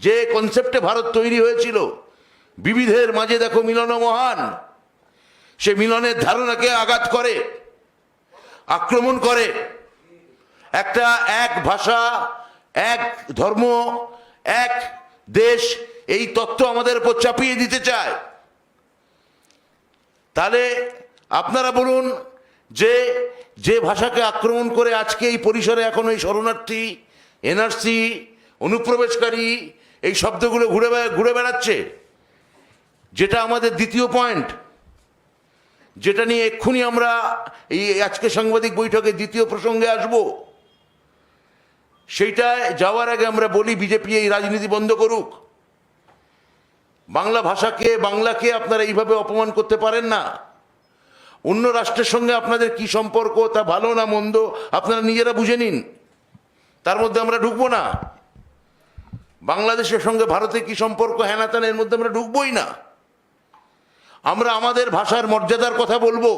যে কনসেপ্টে ভারত তৈরি হয়েছিল, বিবিধের মাঝে দেখো মিলন মহান, সে মিলনের ধারণাকে আঘাত করে, আক্রমণ করে। একটা এক ভাষা, এক ধর্ম, এক দেশ, এই তত্ত্ব আমাদের উপর চাপিয়ে দিতে চায়। তাহলে আপনারা বলুন যে যে ভাষাকে আক্রমণ করে আজকে এই পরিসরে এখন এই শরণার্থী, এনআরসি, অনুপ্রবেশকারী এই শব্দগুলো ঘুরে বেড়াচ্ছে, যেটা আমাদের দ্বিতীয় পয়েন্ট, যেটা নিয়ে এক্ষুনি আমরা এই আজকে সাংবাদিক বৈঠকে দ্বিতীয় প্রসঙ্গে আসব। সেইটায় যাওয়ার আগে আমরা বলি বিজেপি এই রাজনীতি বন্ধ করুক। বাংলা ভাষাকে, বাংলাকে আপনারা এইভাবে অপমান করতে পারেন না। অন্য রাষ্ট্রের সঙ্গে আপনাদের কি সম্পর্ক, তা ভালো না মন্দ আপনারা নিজেরা বুঝে নিন, তার মধ্যে আমরা ঢুকবো না। বাংলাদেশের সঙ্গে ভারতের কি সম্পর্ক, হ্যানাতানের মধ্যে আমরা ঢুকবোই না। আমরা আমাদের ভাষার মর্যাদার কথা বলবো।